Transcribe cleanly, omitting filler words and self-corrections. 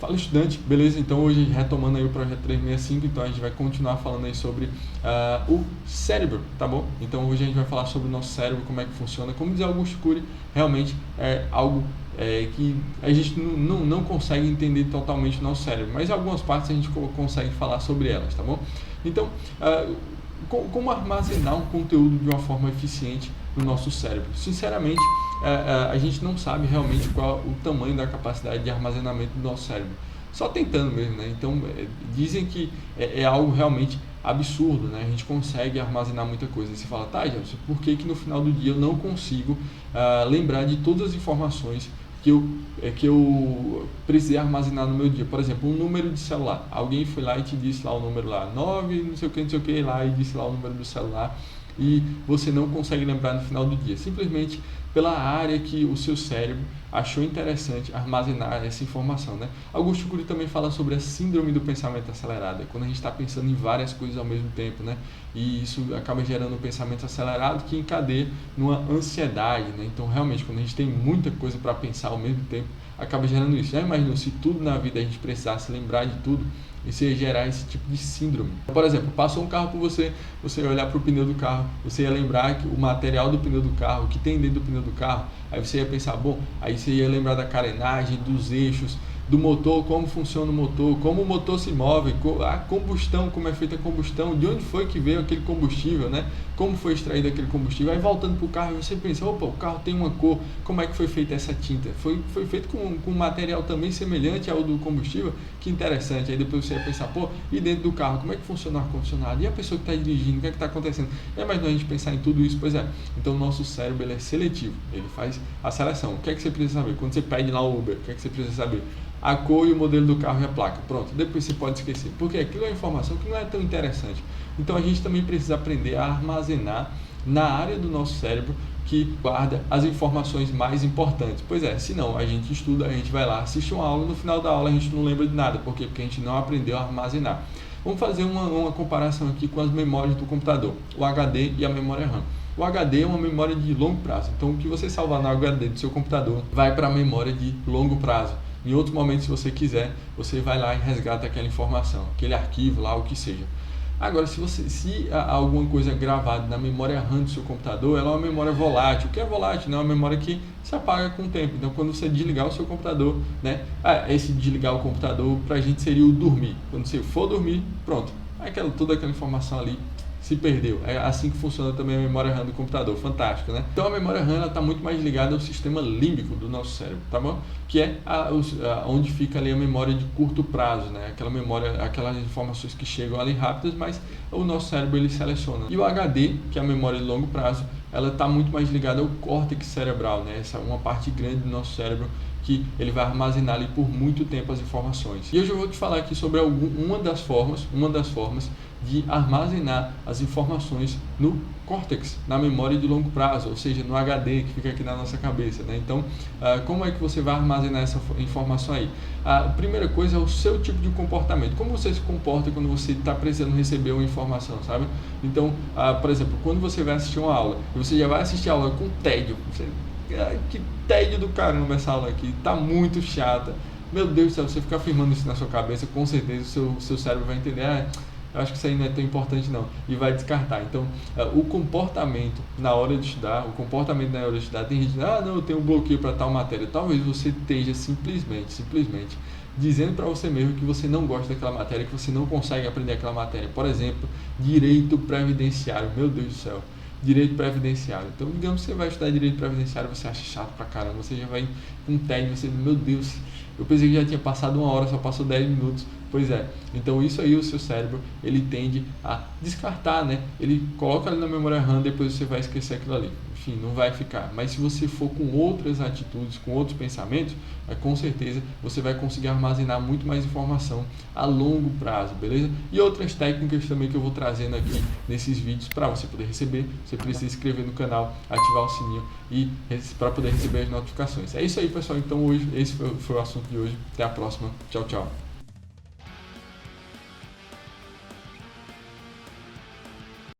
Fala, estudante, beleza? Então hoje retomando aí o projeto 365, então a gente vai continuar falando aí sobre o cérebro, tá bom? Então hoje a gente vai falar sobre o nosso cérebro, como é que funciona. Como diz Augusto Cury, realmente é algo que a gente não consegue entender totalmente o nosso cérebro, mas em algumas partes a gente consegue falar sobre elas, tá bom? Então, como armazenar um conteúdo de uma forma eficiente no nosso cérebro? Sinceramente, a gente não sabe realmente qual o tamanho da capacidade de armazenamento do nosso cérebro. Só tentando mesmo, né? Então, dizem que é algo realmente absurdo, né? A gente consegue armazenar muita coisa. E você fala, tá, Jefferson, por que no final do dia eu não consigo lembrar de todas as informações que eu precisei armazenar no meu dia? Por exemplo, um número de celular. Alguém foi lá e te disse lá o número lá, 9, não sei o que lá, e disse lá o número do celular, e você não consegue lembrar no final do dia, simplesmente pela área que o seu cérebro achou interessante armazenar essa informação, né? Augusto Cury também fala sobre a síndrome do pensamento acelerado, quando a gente está pensando em várias coisas ao mesmo tempo, né? E isso acaba gerando um pensamento acelerado que encadeia numa ansiedade, né? Então, realmente, quando a gente tem muita coisa para pensar ao mesmo tempo, acaba gerando isso. Já imaginou se tudo na vida a gente precisasse lembrar de tudo? Isso ia gerar esse tipo de síndrome. Por exemplo, passou um carro por você, você ia olhar para o pneu do carro, você ia lembrar que o material do pneu do carro, o que tem dentro do pneu do carro, aí você ia pensar, bom, aí você ia lembrar da carenagem, dos eixos, do motor, como funciona o motor, como o motor se move, a combustão, como é feita a combustão, de onde foi que veio aquele combustível, né? Como foi extraído aquele combustível. Aí voltando para o carro, você pensa, opa, o carro tem uma cor, como é que foi feita essa tinta? Foi feito com um material também semelhante ao do combustível? Que interessante. Aí depois você ia pensar, pô, e dentro do carro, como é que funciona o ar-condicionado? E a pessoa que está dirigindo, o que é que está acontecendo? É mais a gente pensar em tudo isso? Pois é. Então o nosso cérebro ele é seletivo, ele faz a seleção. O que é que você precisa saber? Quando você pede lá o Uber, o que é que você precisa saber? A cor e o modelo do carro e a placa. Pronto, depois você pode esquecer, porque aquilo é informação que não é tão interessante. Então a gente também precisa aprender a armazenar na área do nosso cérebro que guarda as informações mais importantes. Pois é, se não, a gente estuda, a gente vai lá, assiste uma aula, no final da aula a gente não lembra de nada. Por quê? Porque a gente não aprendeu a armazenar. Vamos fazer uma comparação aqui com as memórias do computador, o HD e a memória RAM. O HD é uma memória de longo prazo, então o que você salvar no HD do seu computador vai para a memória de longo prazo. Em outro momento, se você quiser, você vai lá e resgata aquela informação, aquele arquivo lá, o que seja. Agora, se há alguma coisa gravada na memória RAM do seu computador, ela é uma memória volátil. O que é volátil? Não é uma memória que se apaga com o tempo. Então, quando você desligar o seu computador, né? Esse desligar o computador, pra gente seria o dormir. Quando você for dormir, pronto. Toda aquela informação ali se perdeu. É assim que funciona também a memória RAM do computador, fantástico, né? Então a memória RAM está muito mais ligada ao sistema límbico do nosso cérebro, tá bom? Que é onde fica ali a memória de curto prazo, né? Aquela memória, aquelas informações que chegam ali rápidas, mas o nosso cérebro ele seleciona. E o HD, que é a memória de longo prazo, ela está muito mais ligada ao córtex cerebral, né? Essa é uma parte grande do nosso cérebro que ele vai armazenar ali por muito tempo as informações. E hoje eu vou te falar aqui sobre uma das formas de armazenar as informações no córtex, na memória de longo prazo, ou seja, no HD que fica aqui na nossa cabeça, né? Então, como é que você vai armazenar essa informação aí? A primeira coisa é o seu tipo de comportamento. Como você se comporta quando você está precisando receber uma informação, sabe? Então, por exemplo, quando você vai assistir uma aula, e você já vai assistir a aula com tédio, que tédio do caramba essa aula aqui, tá muito chata. Meu Deus do céu, você ficar afirmando isso na sua cabeça, com certeza o seu cérebro vai entender, eu acho que isso aí não é tão importante não, e vai descartar. Então, o comportamento na hora de estudar, tem gente que diz, não, eu tenho um bloqueio para tal matéria. Talvez você esteja simplesmente dizendo para você mesmo que você não gosta daquela matéria, que você não consegue aprender aquela matéria. Por exemplo, direito previdenciário, meu Deus do céu. Direito previdenciário. Então, digamos que você vai estudar direito previdenciário, você acha chato pra caramba, você já vai com tédio, você, meu Deus, eu pensei que já tinha passado uma hora, só passou 10 minutos. Pois é, então isso aí o seu cérebro, ele tende a descartar, né? Ele coloca ali na memória RAM, depois você vai esquecer aquilo ali. Enfim, não vai ficar. Mas se você for com outras atitudes, com outros pensamentos, com certeza você vai conseguir armazenar muito mais informação a longo prazo, beleza? E outras técnicas também que eu vou trazendo aqui nesses vídeos para você poder receber. Você precisa se inscrever no canal, ativar o sininho e para poder receber as notificações. É isso aí, pessoal. Então hoje esse foi o assunto de hoje. Até a próxima. Tchau, tchau.